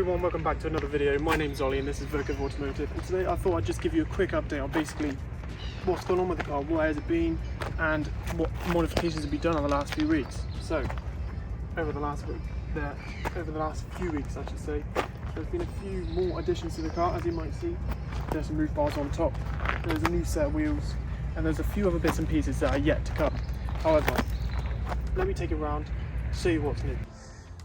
everyone, welcome back to another video. My name's Ollie and this is Vokevvautomotiv, and today I thought I'd just give you a quick update on basically what's gone on with the car, where has it been, and what modifications have been done in the last few weeks. So, over the last few weeks I should say, there's been a few more additions to the car. As you might see, there's some roof bars on top, there's a new set of wheels, and there's a few other bits and pieces that are yet to come. However, let me take it around, show you what's new.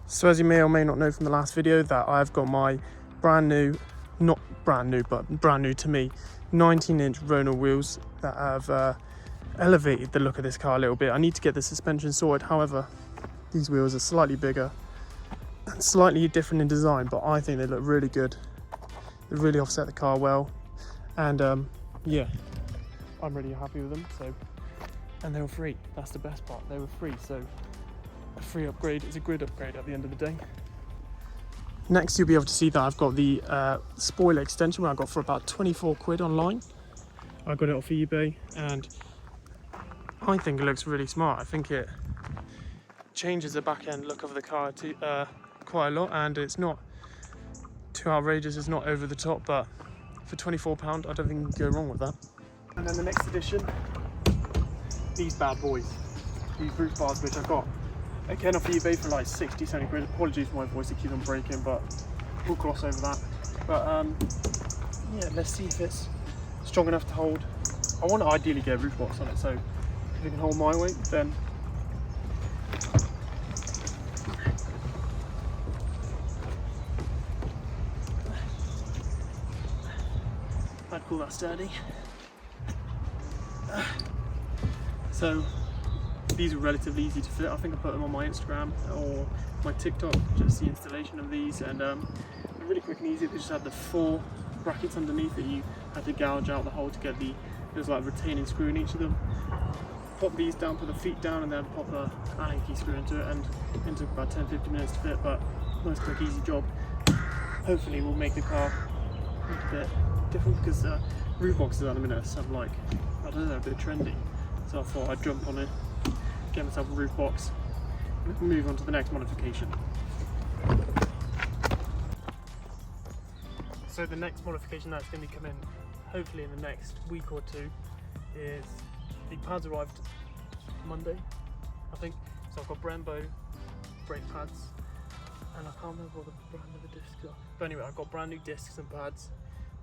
So as you may or may not know from the last video, that I've got my brand new, not brand new, but brand new to me, 19-inch Rona wheels that have elevated the look of this car a little bit. I need to get the suspension sorted. However, these wheels are slightly bigger and slightly different in design, but I think they look really good. They really offset the car well, and yeah, I'm really happy with them. So, and they were free. That's the best part. They were free. So. A free upgrade is a grid upgrade at the end of the day. Next, you'll be able to see that I've got the spoiler extension, where I got for about 24 quid online. I got it off eBay, and I think it looks really smart. I think it changes the back end look of the car to, quite a lot, and it's not too outrageous, it's not over the top, but for £24 I don't think you can go wrong with that. And then the next addition, these bad boys, these roof bars, which I got again off eBay for like 60-70 quid. Apologies for my voice, it keeps on breaking, but we'll cross over that. But yeah, let's see if it's strong enough to hold. I want to ideally get a roof box on it, so if it can hold my weight, then I'd call that sturdy. So these are relatively easy to fit. I think I put them on my Instagram or my TikTok, just the installation of these, and they're really quick and easy. They just had the 4 brackets underneath that you had to gouge out the hole to get there's like a retaining screw in each of them. Pop these down, put the feet down, and then pop a Allen key screw into it, and it took about 10-15 minutes to fit, but nice quick easy job. Hopefully we'll make the car look a bit different, because roof boxes at the minute are some, like, I don't know, a bit trendy, so I thought I'd jump on it, get myself a roof box, and move on to the next modification. So the next modification that's going to be coming hopefully in the next week or two is the pads arrived Monday, I think. So I've got Brembo brake pads, and I can't remember what the brand of the discs are. But anyway, I've got brand new discs and pads.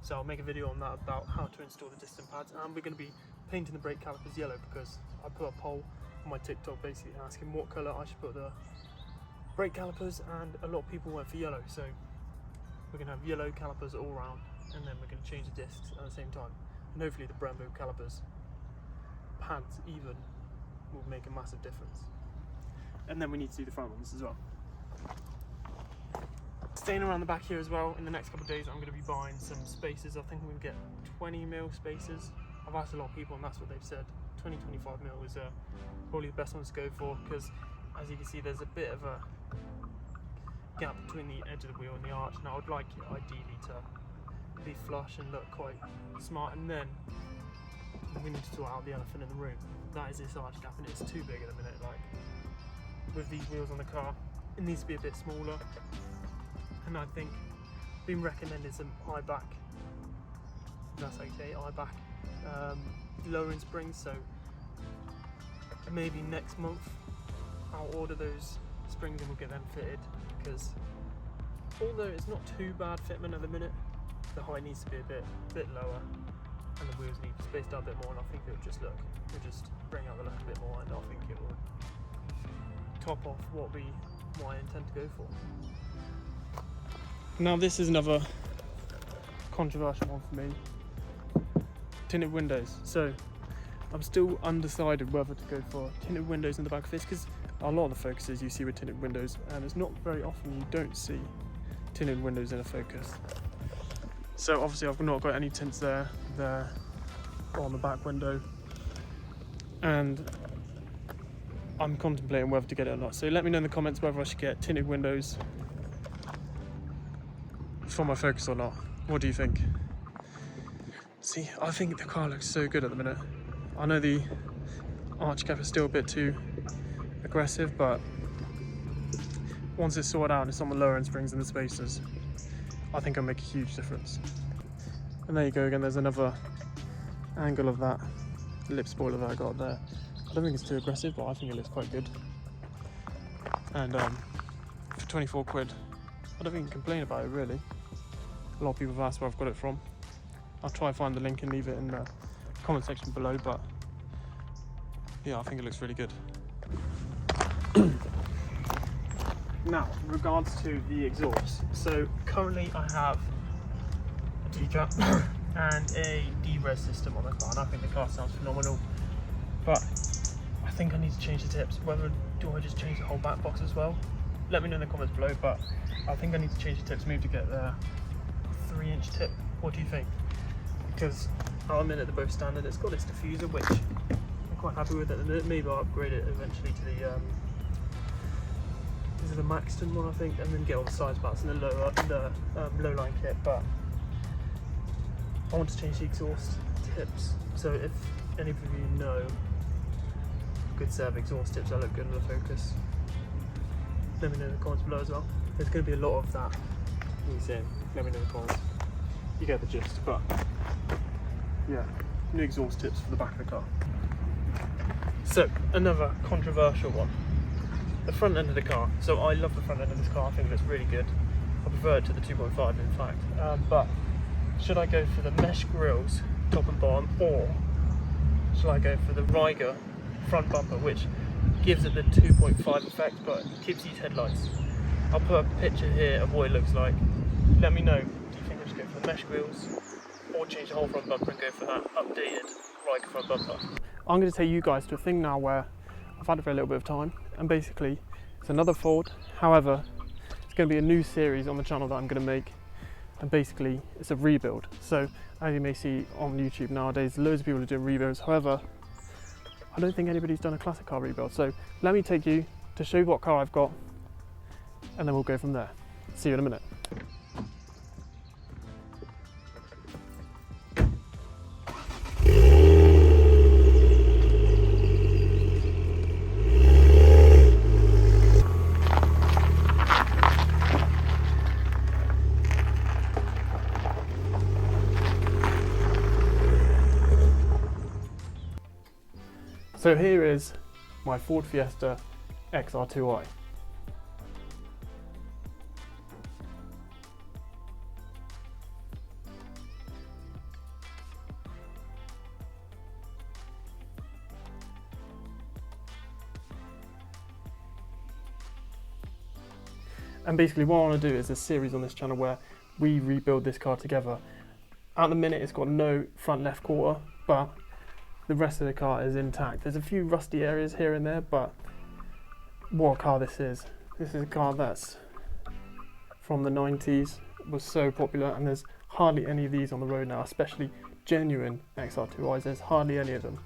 So I'll make a video on that about how to install the discs and pads, and we're going to be painting the brake calipers yellow, because I put a poll on my TikTok basically asking what colour I should put the brake calipers, and a lot of people went for yellow. So we're going to have yellow calipers all round, and then we're going to change the discs at the same time, and hopefully the Brembo calipers pads even will make a massive difference. And then we need to do the front ones as well. Staying around the back here as well, in the next couple of days I'm going to be buying some spacers. I think we can get 20mm spacers. I've asked a lot of people and that's what they've said. 20-25mm is probably the best ones to go for, because as you can see there's a bit of a gap between the edge of the wheel and the arch, and I would like it ideally to be flush and look quite smart. And then we need to sort out the elephant in the room. That is this arch gap, and it's too big at the minute. Like, with these wheels on the car, it needs to be a bit smaller. And I think been recommended some eye back, that's okay, eye back lowering springs. So maybe next month I'll order those springs and we'll get them fitted, because although it's not too bad fitment at the minute, the height needs to be a bit lower, and the wheels need to be spaced out a bit more, and I think it'll just bring out the look a bit more, and I think it will top off what I intend to go for. Now this is another controversial one for me. Tinted windows. So I'm still undecided whether to go for tinted windows in the back of this, because a lot of the Focuses you see with tinted windows, and it's not very often you don't see tinted windows in a Focus. So obviously I've not got any tints there on the back window, and I'm contemplating whether to get it or not. So let me know in the comments whether I should get tinted windows for my Focus or not. What do you think? See, I think the car looks so good at the minute. I know the arch cap is still a bit too aggressive, but once it's sorted out and it's on the lower end springs and the spacers, I think it'll make a huge difference. And there you go again, there's another angle of that lip spoiler that I got there. I don't think it's too aggressive, but I think it looks quite good. And for 24 quid, I don't think you can complain about it really. A lot of people have asked where I've got it from. I'll try and find the link and leave it in the comment section below, but yeah, I think it looks really good. Now, in regards to the exhaust, so currently I have a D-cap and a D-res system on the car, and I think the car sounds phenomenal, but I think I need to change the tips. Whether do I just change the whole back box as well? Let me know in the comments below, but I think I need to change the tips, maybe to get the 3-inch tip. What do you think? Because at the minute they're both standard. It's got this diffuser, which I'm quite happy with at the minute. Maybe I'll upgrade it eventually to the is it the Maxton one, I think, and then get all the size parts and the low line kit. But I want to change the exhaust tips. So if any of you know a good set of exhaust tips that look good in the Focus, let me know in the comments below as well. There's going to be a lot of that. Let me know in the comments. You get the gist, but yeah, new exhaust tips for the back of the car. So another controversial one, the front end of the car. So I love the front end of this car. I think it looks really good. I prefer it to the 2.5 in fact. But should I go for the mesh grills top and bottom, or should I go for the Riga front bumper, which gives it the 2.5 effect but keeps these headlights? I'll put a picture here of what it looks like. Let me know, do you think I should go for the mesh wheels or change the whole front bumper and go for that updated Riga front bumper? I'm going to take you guys to a thing now where I've had it for a little bit of time, and basically it's another Ford. However, it's going to be a new series on the channel that I'm going to make, and basically it's a rebuild. So as you may see on YouTube nowadays, loads of people are doing rebuilds. However, I don't think anybody's done a classic car rebuild. So let me take you to show you what car I've got, and then we'll go from there. See you in a minute. So here is my Ford Fiesta Xr2I. And basically what I want to do is a series on this channel where we rebuild this car together. At the minute it's got no front left quarter, but the rest of the car is intact. There's a few rusty areas here and there, but what a car this is. This is a car that's from the 90s, was so popular, and there's hardly any of these on the road now, especially genuine XR2Is. There's hardly any of them.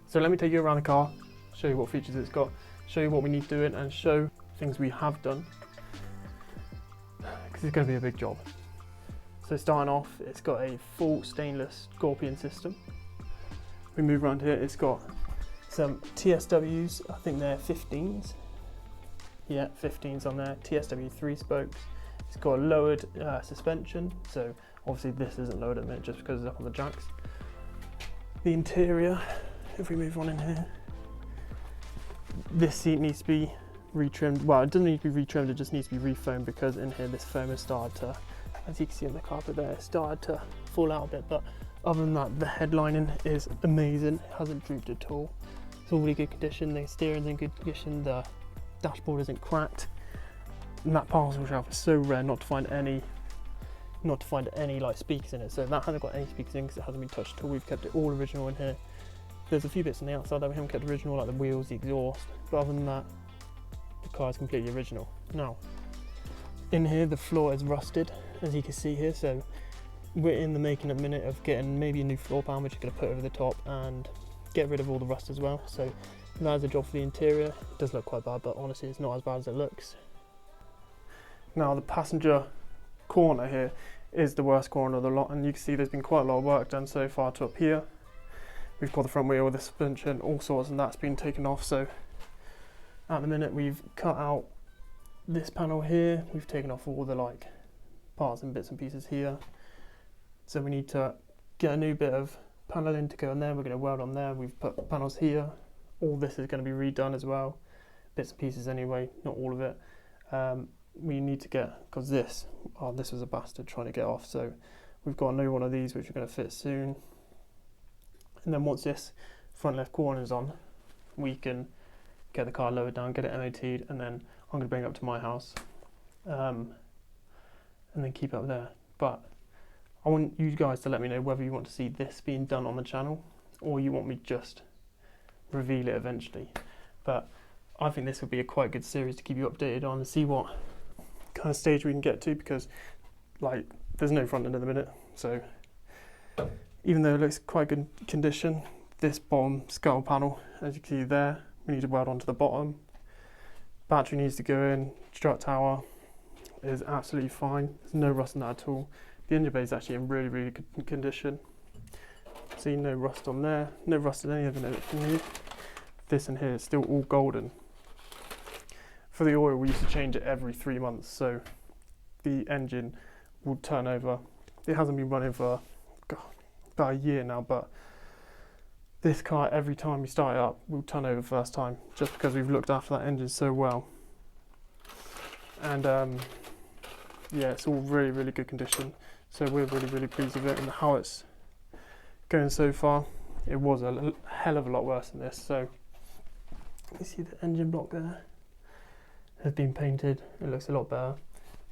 So let me take you around the car, show you what features it's got, show you what we need to do it, and show things we have done, because it's going to be a big job. So starting off, it's got a full stainless Scorpion system. We move around here, it's got some TSWs, I think they're 15s. Yeah, 15s on there, TSW 3 spokes. It's got a lowered suspension, so obviously this isn't lowered at the minute just because it's up on the jacks. The interior, if we move on in here, this seat needs to be retrimmed. Well, it doesn't need to be retrimmed, it just needs to be refoamed, because in here this foam has started to, as you can see on the carpet there, it started to fall out a bit, but other than that, the headlining is amazing. It hasn't drooped at all. It's all really good condition. The steering's in good condition. The dashboard isn't cracked. And that parcel shelf is so rare not to find any like speakers in it. So that hasn't got any speakers in because it hasn't been touched at all. We've kept it all original in here. There's a few bits on the outside that we haven't kept original, like the wheels, the exhaust. But other than that, the car is completely original. Now, in here the floor is rusted, as you can see here. So we're in the making at the minute of getting maybe a new floor pan, which is going to put over the top and get rid of all the rust as well. So that is a job for the interior. It does look quite bad, but honestly it's not as bad as it looks. Now the passenger corner here is the worst corner of the lot, and you can see there's been quite a lot of work done so far to up here. We've got the front wheel with the suspension, all sorts, and that's been taken off. So at the minute we've cut out this panel here, we've taken off all the like parts and bits and pieces here. So we need to get a new bit of paneling to go in there. We're going to weld on there. We've put panels here. All this is going to be redone as well. Bits and pieces anyway, not all of it. We need to get, because this was a bastard trying to get off, so we've got a new one of these which we're going to fit soon. And then once this front left corner is on, we can get the car lowered down, get it MOT'd, and then I'm going to bring it up to my house and then keep it up there. But I want you guys to let me know whether you want to see this being done on the channel or you want me just reveal it eventually. But I think this would be a quite good series to keep you updated on and see what kind of stage we can get to, because like there's no front end at the minute, so even though it looks quite good condition, this bottom skull panel, as you can see there, we need to weld onto the bottom. Battery needs to go in. Strut tower is absolutely fine, there's no rust in that at all. The engine bay is actually in really good condition. See, no rust on there, no rust in any of it for me. This in here is still all golden. For the oil, we used to change it every 3 months, so the engine will turn over. It hasn't been running for about a year now, but this car, every time we start it up, will turn over first time, just because we've looked after that engine so well. And yeah, it's all really good condition, so we're really pleased with it and how it's going so far. It was a hell of a lot worse than this. So you see the engine block there has been painted, it looks a lot better.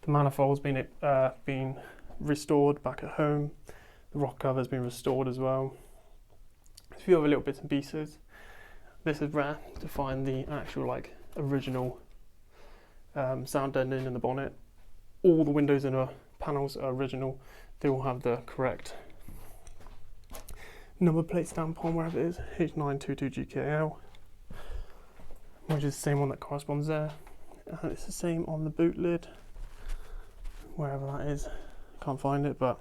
The manifold's been restored back at home. The rock cover's been restored as well. A few other little bits and pieces. This is rare to find the actual like original sound deadening in the bonnet. All the windows in the panels are original. They all have the correct number plate stamp on wherever it is, H922GKL, which is the same one that corresponds there. And it's the same on the boot lid, wherever that is, can't find it, but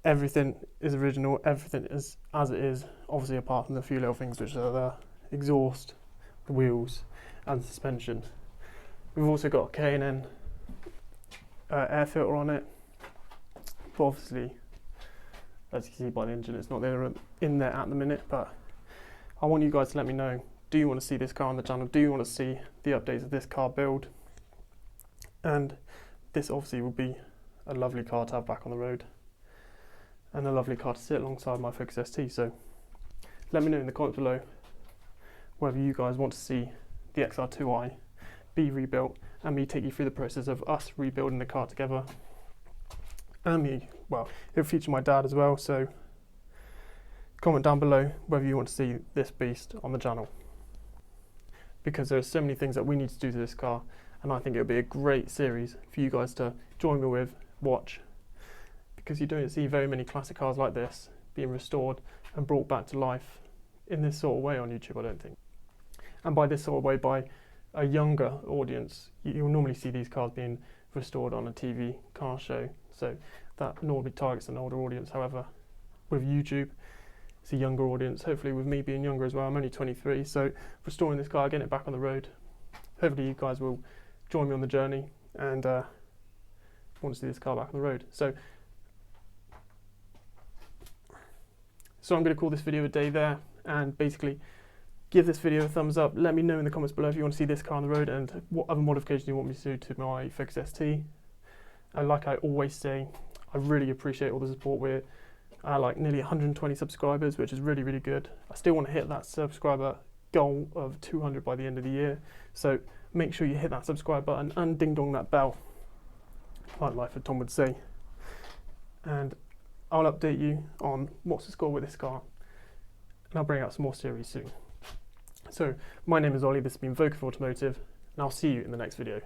everything is original, everything is as it is, obviously apart from the few little things which are the exhaust, the wheels and suspension. We've also got a K&N air filter on it, but obviously as you can see by the engine it's not there in there at the minute. But I want you guys to let me know, do you want to see this car on the channel? Do you want to see the updates of this car build? And this obviously will be a lovely car to have back on the road and a lovely car to sit alongside my Focus ST. So let me know in the comments below whether you guys want to see the Xr2i be rebuilt and me take you through the process of us rebuilding the car together. And me, well, it'll feature my dad as well, so comment down below whether you want to see this beast on the channel, because there are so many things that we need to do to this car, and I think it'll be a great series for you guys to join me with, watch, because you don't see very many classic cars like this being restored and brought back to life in this sort of way on YouTube, I don't think. And by this sort of way, by a younger audience, you'll normally see these cars being restored on a TV car show, so that normally targets an older audience. However, with YouTube, it's a younger audience, hopefully with me being younger as well. I'm only 23, so restoring this car, getting it back on the road, hopefully you guys will join me on the journey and want to see this car back on the road. So I'm going to call this video a day there, and basically give this video a thumbs up. Let me know in the comments below if you want to see this car on the road and what other modifications you want me to do to my Focus ST. And like I always say, I really appreciate all the support. We're like nearly 120 subscribers, which is really good. I still want to hit that subscriber goal of 200 by the end of the year, so make sure you hit that subscribe button and ding dong that bell, like Life of Tom would say. And I'll update you on what's the score with this car, and I'll bring out some more series soon. So my name is Ollie, this has been Vokevvautomotiv, and I'll see you in the next video.